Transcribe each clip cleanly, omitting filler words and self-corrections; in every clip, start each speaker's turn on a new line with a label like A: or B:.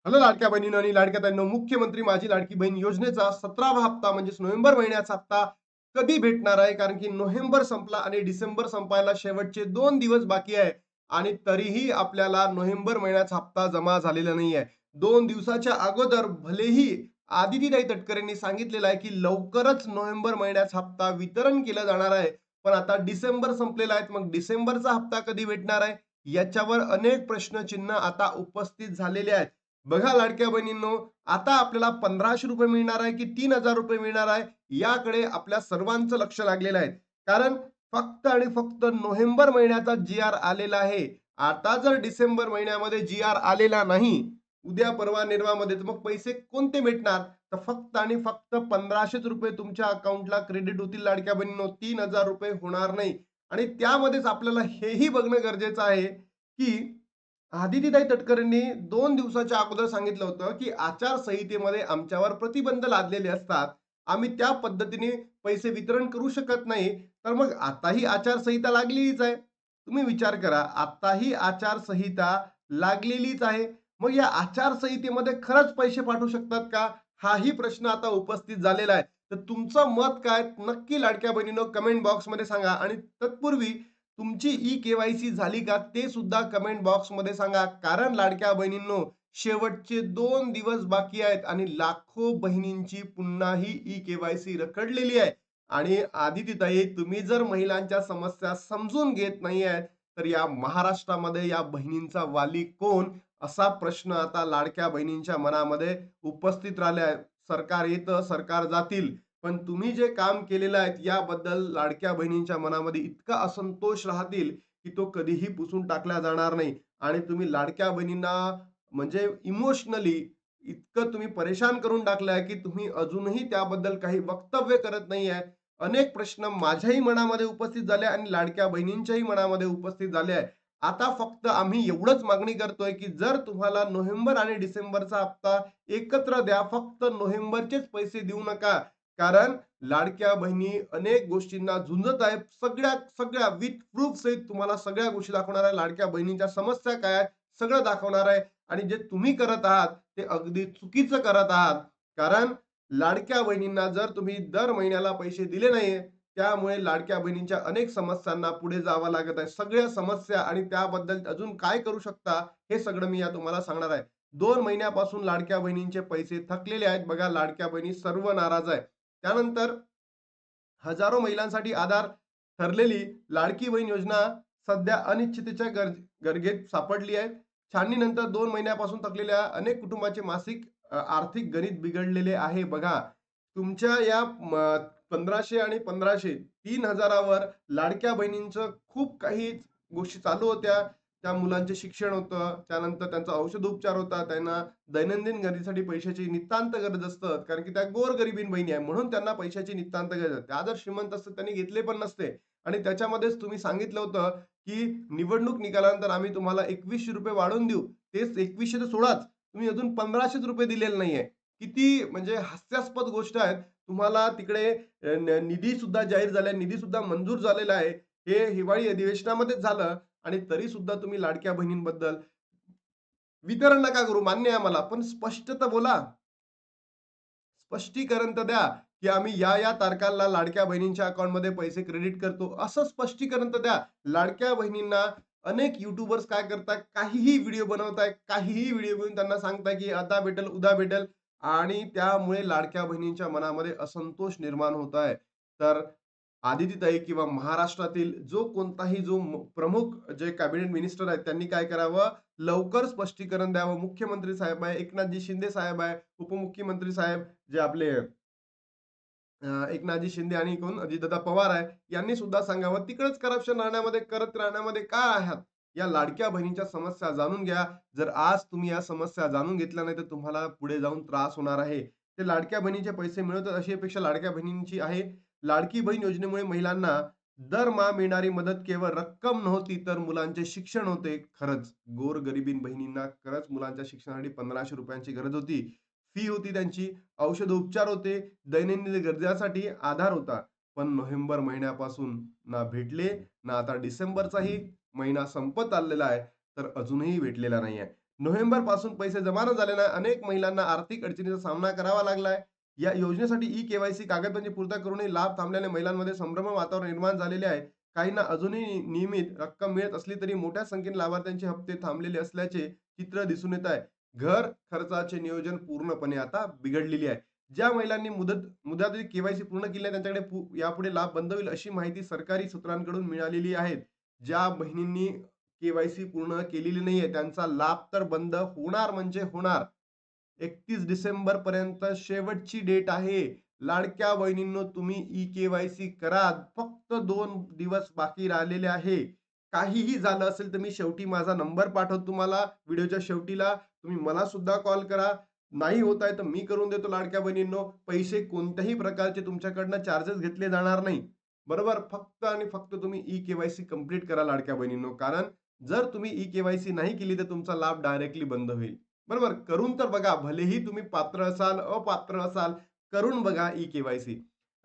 A: Hello लाडक्या बहिणींनो आणि लाडक्या ताईंनो, मुख्यमंत्री माझी लाडकी बहीण योजनेचा 17वा हप्ता म्हणजेच नोव्हेंबर महिन्याचा हप्ता कधी भेटणार आहे? कारण की नोव्हेंबर संपला आणि डिसेंबर संपायला शेवटचे 2 दिवस बाकी आहे आणि तरीही आपल्याला नोव्हेंबर महिन्याचा हप्ता जमा झालेला नाही आहे. 2 दिवसाच्या अगोदर भलेही आदितीताई तटकरेंनी सांगितलेलं आहे, की लवकरच नोव्हेंबर महिन्याचा हप्ता वितरण केलं जाणार आहे. पण आता डिसेंबर संपलेला आहे, मग डिसेंबरचा हप्ता कधी भेटणार आहे? याच्यावर अनेक प्रश्नचिन्ह आता उपस्थित झालेले आहेत. बघा लाडक्या बहिणींनो, आता आपल्याला ₹1500 मिळणार आहे की ₹3000 मिळणार आहे, याकडे आपल्या सर्वांचं लक्ष लागलेलं आहे. कारण फक्त आणि फक्त नोव्हेंबर महिन्याचा जी-आर आलेला आहे. आता जर डिसेंबर महिन्यामध्ये जी-आर आलेला नाही, उद्या परवा निर्वामध्ये, तर मग पैसे कोणते भेटणार? तर फक्त आणि फक्त ₹1500 तुमच्या अकाउंटला क्रेडिट होतील लाडक्या बहिणींनो, ₹3000 होणार नाही. आणि त्यामध्येच आपल्याला हेही बघणं गरजेचं आहे, की आदितीताई तटकरेंनी 2 दिवसाच्या अगोदर सांगितलं होतं, की आचारसंहितेमध्ये आमच्यावर प्रतिबंध लादलेले असतात. आम्ही त्या पद्धतीने पैसे वितरण करू शकत नाही. तर मग आताही आचारसंहिता लागलेलीच आहे. तुम्ही विचार करा, आताही आचारसंहिता लागलेलीच आहे. मग या आचारसंहितेमध्ये खरंच पैसे पाठवू शकतात का? हाही प्रश्न आता उपस्थित झालेला आहे. तर तुमचं मत काय? नक्की लाडक्या बहिणींनो कमेंट बॉक्समध्ये सांगा आणि तत्पूर्वी तुमची ई-के-वाय-सी झाली का ते सुद्धा कमेंट बॉक्समध्ये सांगा. कारण लाडक्या बहिणींनो, शेवटचे 2 दिवस बाकी आहेत आणि लाखो बहिणींची पुन्हाही ई-के-वाय-सी रखडलेली आहे. आणि आदितीताई, तुम्ही जर महिलांच्या समस्या समजून घेत नाही आहेत, तर या महाराष्ट्रामध्ये या बहिणींचा वाली कोण? असा प्रश्न आता लाडक्या बहिणींच्या मनामध्ये उपस्थित राहिला आहे. सरकार येतं, सरकार जातील. पण तुम्ही जे काम केलेलं आहे याबद्दल लाडक्या बहिणींच्या मनामध्ये इतका असंतोष राहतील, की तो कधीही पुसून टाकला जाणार नाही. आणि तुम्ही लाडक्या बहिणींना म्हणजे इमोशनली इतकं तुम्ही परेशान करून टाकलं आहे, की तुम्ही अजूनही त्याबद्दल काही वक्तव्य करत नाही आहे. अनेक प्रश्न माझ्याही मनामध्ये उपस्थित झाले आणि लाडक्या बहिणींच्याही मनामध्ये उपस्थित झाले आहे. आता फक्त आम्ही एवढंच मागणी करतोय, की जर तुम्हाला नोव्हेंबर आणि डिसेंबरचा हप्ता एकत्र द्या. फक्त नोव्हेंबरचेच पैसे देऊ नका. कारण लाडक्या बहिणी अनेक गोष्टींना झुंजत आहेत. सगळ्या सगळ्या विथ प्रूफ सहित तुम्हाला सगळ्या गोष्टी दाखवणार आहे. लाडक्या बहिणींच्या समस्या काय आहेत, सगळं दाखवणार आहे. आणि जे तुम्ही करत आहात, ते अगदी चुकीचं करत आहात. कारण लाडक्या बहिणींना जर तुम्ही दर महिन्याला पैसे दिले नाहीये, त्यामुळे लाडक्या बहिणींच्या अनेक समस्यांना पुढे जावं लागत आहे. सगळ्या समस्या आणि त्याबद्दल अजून काय करू शकता, हे सगळं मी तुम्हाला सांगणार आहे. 2 महिन्यापासून लाडक्या बहिणींचे पैसे थकलेले आहेत. बघा, लाडक्या बहिणी सर्व नाराज आहे. त्यानंतर हजारो महिलांसाठी आधार ठरलेली लाडकी बहीण योजना सध्या अनिश्चिततेच्या गर्गेत सापडली आहे. छाननीनंतर 2 महिन्यापासून थकलेल्या अनेक कुटुंबाचे मासिक आर्थिक गणित बिघडलेले आहे. बघा, तुमच्या या 1500 आणि 1500 3000वर लाडक्या बहिणींचं खूप काही गोष्टी चालू होत्या. त्या मुलांचे शिक्षण होतं, त्यानंतर त्यांचा औषधोपचार होता, त्यांना दैनंदिन गरजेसाठी पैशाची नितांत गरज असतं. कारण की त्या गोरगरिबीण बहिणी आहे, म्हणून त्यांना पैशाची नितांत गरज आहे. त्या जर श्रीमंत असते त्यांनी घेतले पण नसते. आणि त्याच्यामध्येच तुम्ही सांगितलं होतं, की निवडणूक निकालानंतर आम्ही तुम्हाला ₹2100 वाढवून देऊ. तेच 2100 तर सोडाच, तुम्ही अजून ₹1500 दिलेले नाहीये. किती म्हणजे हास्यास्पद गोष्ट आहे. तुम्हाला तिकडे निधी सुद्धा जाहीर झालाय, निधी सुद्धा मंजूर झालेला आहे. हे हिवाळी अधिवेशनामध्येच झालं आणि तरी सुद्धा तुम्ही लाडक्या बहिणींबद्दल वितरण नका करू, मान्य आहे मला. पण स्पष्ट तर बोला. स्पष्टीकरण तर द्या, की आम्ही या तारखांना लाडक्या बहिणींच्या अकाउंटमध्ये पैसे क्रेडिट करतो. असं स्पष्टीकरण तर द्या. लाडक्या बहिणींना अनेक यूट्यूबर्स काय करताय, काहीही व्हिडिओ बनवताय, काहीही व्हिडिओ बनवून त्यांना सांगताय, की आता भेटेल, उद्या भेटेल आणि त्यामुळे लाडक्या बहिणींच्या मनामध्ये असंतोष निर्माण होत आहे. तर आदितीताई किंवा महाराष्ट्रातील जो कोणताही जो प्रमुख जे कॅबिनेट मिनिस्टर आहेत, त्यांनी काय करावं, लवकर स्पष्टीकरण द्यावं. मुख्यमंत्री साहेब आहे, एकनाथजी शिंदे साहेब आहे, उपमुख्यमंत्री साहेब जे आपले एकनाथजी शिंदे आणि कोण अजितदादा पवार आहे, यांनी सुद्धा सांगावं. तिकडंच करप्शन राहण्यामध्ये करत राहण्यामध्ये का आहात? या लाडक्या बहिणीच्या समस्या जाणून घ्या. जर आज तुम्ही या समस्या जाणून घेतल्या नाही, तर तुम्हाला पुढे जाऊन त्रास होणार आहे. ते लाडक्या बहिणीचे पैसे मिळवतात अशी अपेक्षा लाडक्या बहिणींची आहे. लाडकी बहीण योजनेमुळे महिलांना दरमहा मिळणारी मदत केवळ रक्कम नव्हती, तर मुलांचे शिक्षण होते. खरंच गोरगरिबीण बहिणींना खरंच मुलांच्या शिक्षणासाठी ₹1500 ची गरज होती. फी होती त्यांची, औषधोपचार होते, दैनंदिन गरजासाठी आधार होता. पण नोव्हेंबर महिन्यापासून ना भेटले, ना आता डिसेंबरचाही महिना संपत आलेला आहे, तर अजूनही भेटलेला नाहीये. नोव्हेंबर पासून पैसे जमा न झाल्यानं अनेक महिलांना आर्थिक अडचणीचा सामना करावा लागलाय. या योजनेसाठी ई-के-वाय-सी कागदपत्रे पूर्तता करूनही लाभ थांबल्याने महिलांमध्ये संभ्रम वातावरण निर्माण झालेले आहे. काहींना अजूनही नियमित रक्कम मिळत असली तरी मोठ्या संख्येने लाभार्थ्यांचे हप्ते थांबलेले असल्याचे चित्र दिसून येत आहे. घर खर्चाचे नियोजन पूर्णपणे आता बिघडलेली आहे. ज्या महिलांनी मुदतीत के-वाय-सी पूर्ण केली नाही त्यांच्याकडे यापुढे लाभ बंद होईल अशी माहिती सरकारी सूत्रांकडून मिळालेली आहे. ज्या बहिणींनी के-वाय-सी पूर्ण केलेली नाहीये त्यांचा लाभ तर बंद होणार म्हणजे होणार. 31 डिसेंबर पर्यंत शेवटची डेट आहे. लाडक्या बहिणींनो तुम्ही ई-के-वाय-सी करा. फक्त 2 दिवस बाकी राहिलेले आहे. काहीही झालं असेल तर मी शेवटी माझा नंबर पाठवतो तुम्हाला व्हिडिओच्या शेवटीला. तुम्ही मला सुद्धा कॉल करा. नाही होत आहे तर मी करून देतो लाडक्या बहिणींनो. पैसे कोणत्याही प्रकारचे तुमच्याकडनं चार्जेस घेतले जाणार नाही. बरोबर? फक्त आणि फक्त तुम्ही ई-के-वाय-सी कंप्लीट करा लाडक्या बहिणींनो. कारण जर तुम्ही ई-के-वाय-सी नाही केली तर तुमचा लाभ डायरेक्टली बंद होईल. बरोबर? करून तर बघा. भलेही तुम्ही पात्र असाल, अपात्र असाल, करून बघा ई-के-वाय-सी.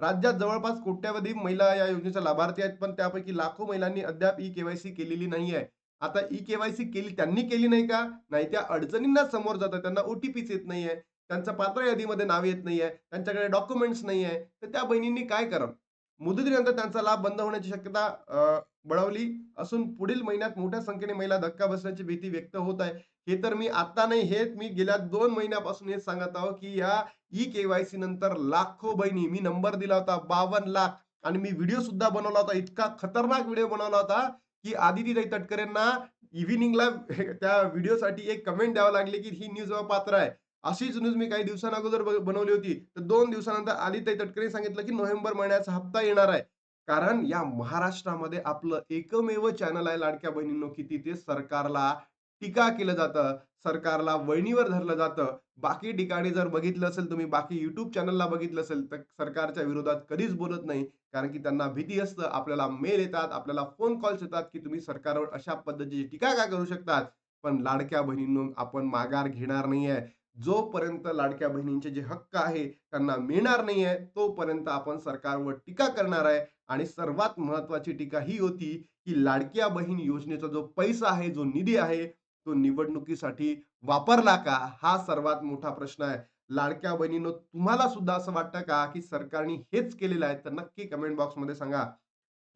A: राज्यात जवळपास कोट्यावधी महिला या योजनेच्या लाभार्थी आहेत, पण त्यापैकी लाखो महिलांनी अद्याप ई-के-वाय-सी केलेली नाही आहे. आता ई-के-वाय-सी त्यांनी केली नाही का? नाही, त्या अडचणींना समोर जातात. त्यांना ओ-टी-पीच येत नाहीये. त्यांचं पात्र यादीमध्ये नाव येत नाहीये. त्यांच्याकडे डॉक्युमेंट्स नाहीये. तर त्या बहिणींनी काय करावं? मुदतीनंतर त्यांचा लाभ बंद होण्याची शक्यता बळावली असून पुढील महिन्यात मोठ्या संख्येने महिला धक्का बसण्याची भीती व्यक्त होत आहे. हे तर मी आता नाही, हे मी गेल्या 2 महिन्यापासून हेच सांगत आहो, की या ई-के-वाय-सी नंतर लाखो बहिणी मी नंबर दिला होता 52,00,000 आणि मी व्हिडिओ सुद्धा बनवला होता. इतका खतरनाक व्हिडिओ बनवला होता, की आदितीताई तटकरेंना इव्हनिंगला त्या व्हिडिओसाठी एक कमेंट द्यावी लागली, की ही न्यूज पात्र आहे. अशीच न्यूज मी काही दिवसांअगोदर बनवली होती. तर 2 दिवसानंतर आदितीताई तटकरे सांगितलं, की नोव्हेंबर महिन्याचा हप्ता येणार आहे. कारण या महाराष्ट्रामध्ये आपलं एकमेव चॅनल आहे लाडक्या बहिणींनो, की तिथे सरकारला टीका केलं जातं. सरकारला वळणीवर धरलं जातं. बाकी ठिकाणी जर बघितलं असेल तुम्ही, बाकी YouTube चॅनलला बघितलं असेल, तर सरकारच्या विरोधात कधीच बोलत नाही. कारण की त्यांना भीती असतं. आपल्याला मेल येतात, आपल्याला फोन कॉल्स येतात, की तुम्ही सरकारवर अशा पद्धतीची टीका का करू शकतात? पण लाडक्या बहिणींनो, आपण माघार घेणार नाहीये. जोपर्यंत लाडक्या बहिणींचे जे हक्क आहे, त्यांना मिळणार नाहीये, तोपर्यंत आपण सरकारवर टीका करणार आहे. आणि सर्वात महत्त्वाची टीका ही होती, की लाडक्या बहीण योजनेचा जो पैसा आहे, जो निधी आहे, तो निवडणुकीसाठी वापरला का? हा सर्वात मोठा प्रश्न आहे. लाडक्या बहिणींनो, तुम्हाला सुद्धा असं वाटतं का, की सरकारने हेच केलेलं आहे? तर नक्की कमेंट बॉक्समध्ये सांगा.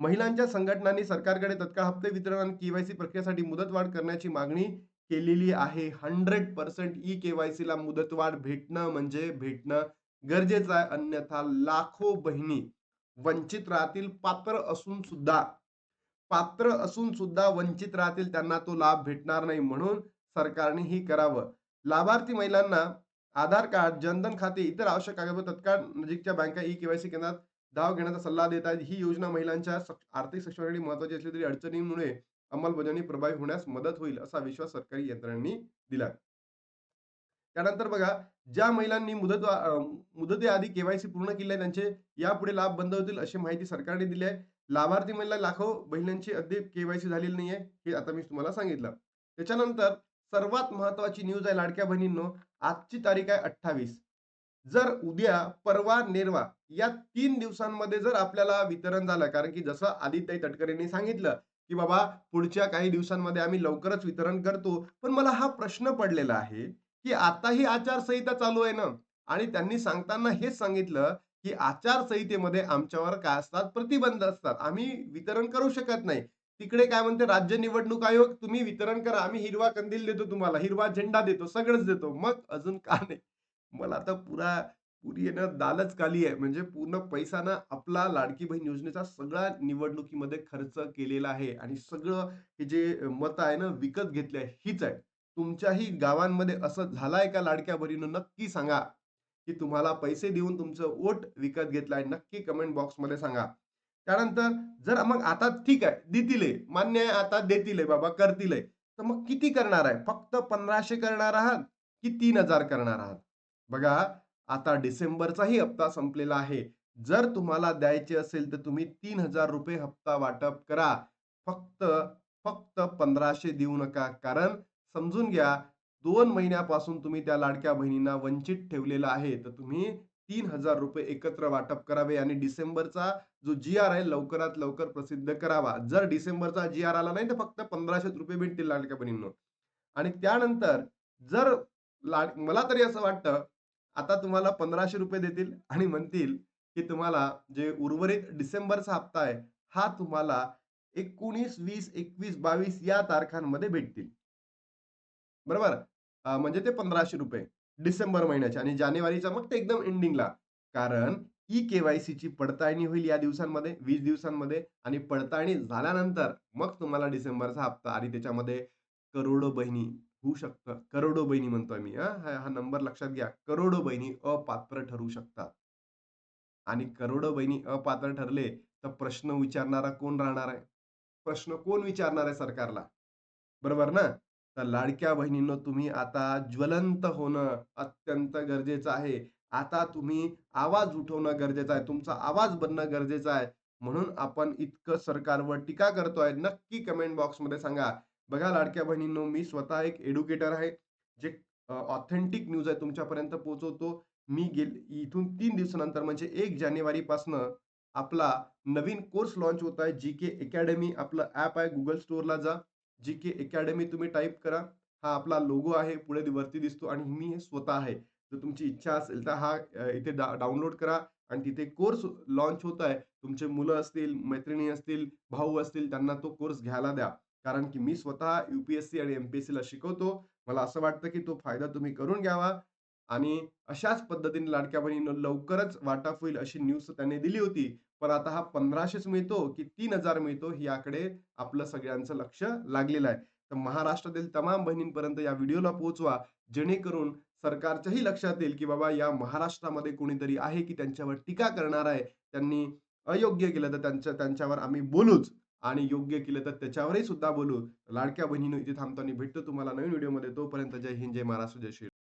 A: महिलांच्या संघटनांनी सरकारकडे तत्काळ हप्ते वितरण आणि के-वाय-सी प्रक्रियेसाठी मुदतवाढ करण्याची मागणी केलेली आहे. 100% ई-के-वाय-सीला मुदतवाढ भेटणं म्हणजे भेटणं गरजेचं आहे. अन्यथा लाखो बहिणी वंचित राहतील, पात्र असून सुद्धा वंचित राहतील. त्यांना तो लाभ भेटणार नाही. म्हणून सरकारने ही करावं. लाभार्थी महिलांना आधार कार्ड, जनधन खाते, इतर आवश्यक कागदपत्र तत्काळ नजीकच्या बँका ई-के-वाय-सी केंद्रात धाव घेण्याचा सल्ला देत आहेत. ही योजना महिलांच्या आर्थिक सक्षमीकरणासाठी महत्त्वाची असली तरी अडचणींमुळे अंमलबजावणी प्रभावी होण्यास मदत होईल, असा विश्वास सरकारी यंत्रणांनी दिला. त्यानंतर बघा, ज्या महिलांनी मुदतीआधी के-वाय-सी पूर्ण केली आहे, त्यांचे यापुढे लाभ बंद होतील, अशी माहिती सरकारने दिली आहे. लाभार्थी महिला लाखो बहिणींची अद्याप के-वाय-सी झालेली नाहीये, हे आता मी तुम्हाला सांगितलं. त्याच्यानंतर सर्वात महत्त्वाची न्यूज आहे लाडक्या बहिणींनो, आजची तारीख आहे 28. जर उद्या, परवा, नेरवा या 3 दिवसांमध्ये जर आपल्याला वितरण झालं, कारण की जसं आदित्यताई तटकरेंनी सांगितलं, की बाबा पुढच्या काही दिवसांमध्ये आम्ही लवकरच वितरण करतो. पण मला हा प्रश्न पडलेला आहे, की आता ही आचारसंहिता चालू आहे ना आणि त्यांनी सांगताना हेच सांगितलं, की आचारसंहितेमध्ये आमच्यावर काय असतात, प्रतिबंध असतात. आम्ही वितरण करू शकत नाही. तिकडे काय म्हणते राज्य निवडणूक आयोग, तुम्ही वितरण करा. आम्ही हिरवा कंदील देतो तुम्हाला, हिरवा झेंडा देतो, सगळंच देतो. मग अजून का नाही? मला तर पुरी आहे ना दालच काली आहे. म्हणजे पूर्ण पैसा ना आपला लाडकी बहीण योजनेचा सगळा निवडणुकीमध्ये खर्च केलेला आहे आणि सगळं हे जे मत आहे ना विकत घेतले आहे, हीच आहे. तुमच्याही गावांमध्ये असं झालंय का लाडक्या बहिणींनो? नक्की सांगा, की तुम्हाला पैसे देऊन तुमचं वोट विकत घेतलाय. नक्की कमेंट बॉक्समध्ये सांगा. त्यानंतर जर मग आता ठीक आहे, देतील आहे. मान्य आहे आता देतील आहे बाबा, करतील आहे. तर मग किती करणार आहे? फक्त 1500 करणार आहात, की 3000 करणार आहात? बघा, आता डिसेंबरचाही हप्ता संपलेला आहे. जर तुम्हाला द्यायचे असेल, तर तुम्ही ₹3000 हप्ता वाटप करा. फक्त, फक्त 1500 देऊ नका. कारण समजून घ्या, 2 महिन्यापासून तुम्ही त्या लाडक्या बहिणींना वंचित ठेवलेलं आहे. तर तुम्ही ₹3000 एकत्र वाटप करावे आणि डिसेंबरचा जो जी-आर आहे लवकरात लवकर प्रसिद्ध करावा. जर डिसेंबरचा जी-आर आला नाही, तर फक्त ₹1500 भेटतील लाडक्या बहिणींनो. आणि त्यानंतर जर मला तरी असं वाटतं, आता तुम्हाला ₹1500 देतील आणि म्हणतील, की तुम्हाला जे उर्वरित डिसेंबरचा हप्ता आहे, हा तुम्हाला 19, 20, 21, 22 या तारखांमध्ये भेटतील. बरोबर? म्हणजे ते ₹1500 डिसेंबर महिन्याचे आणि जानेवारीचा मग ते एकदम एंडिंगला. कारण ई-के-वाय-सीची पडताळणी होईल या दिवसांमध्ये, 20 दिवसांमध्ये आणि पडताळणी झाल्यानंतर मग तुम्हाला डिसेंबरचा हप्ता आणि त्याच्यामध्ये करोडो बहिणी होऊ शकतं. करोडो बहिणी म्हणतोय मी हां. हा नंबर लक्षात घ्या. करोडो बहिणी अपात्र ठरू शकतात. आणि करोडो बहिणी अपात्र ठरले, तर प्रश्न विचारणारा कोण राहणार आहे? प्रश्न कोण विचारणार आहे सरकारला? बरोबर ना? तर लाडक्या बहिणींनो, तुम्ही आता ज्वलंत होणं अत्यंत गरजेचं आहे. आता तुम्ही आवाज उठवणं गरजेचं आहे. तुमचा आवाज बनणं गरजेचं आहे. म्हणून आपण इतकं सरकारवर टीका करतोय. नक्की कमेंट बॉक्समध्ये सांगा. बघा लाडक्या बहिणींनो, मी स्वतः एक एड्युकेटर आहे. जे ऑथेंटिक न्यूज आहे तुमच्यापर्यंत पोहोचवतो. मी इथून 3 दिवसानंतर म्हणजे 1 जानेवारीपासनं आपला नवीन कोर्स लॉन्च होत आहे. जी-के अकॅडमी आपलं ॲप आहे. Google स्टोअरला जा. जी-के अकॅडमी तुम्ही टाइप करा. हा आपला लोगो आहे. पुढे वरती दिसतो आणि मी हे स्वतः आहे. जर तुमची इच्छा असेल तर हा इथे डाउनलोड करा आणि तिथे कोर्स लॉन्च होत आहे. तुमचे मुलं असतील, मैत्रिणी असतील, भाऊ असतील त्यांना तो कोर्स घ्यायला द्या. कारण की मी स्वतः यू-पी-एस-सी आणि एम-पी-एस-सीला शिकवतो. मला असं वाटतं की तो फायदा तुम्ही करून घ्यावा आणि अशाच पद्धतीने लाडक्या बहिणींनो लवकरच वाटप होईल अशी न्यूज त्यांनी दिली होती. पण आता हा 1500च मिळतो की 3000 मिळतो याकडे आपलं सगळ्यांचं लक्ष लागलेलं आहे. तर महाराष्ट्रातील तमाम बहिणींपर्यंत या व्हिडिओला पोहोचवा, जेणेकरून सरकारच्याही लक्षात येईल, की बाबा या महाराष्ट्रामध्ये कोणीतरी आहे, की त्यांच्यावर टीका करणार आहे. त्यांनी अयोग्य केलं तर त्यांच्यावर आम्ही बोलूच आणि योग्य केलं तर त्याच्यावरही सुद्धा बोलू. लाडक्या बहिणींनो, इथे थांबतो आणि भेटतो तुम्हाला नवीन व्हिडिओमध्ये. तोपर्यंत जय हिंद, जय महाराष्ट्र, जय श्री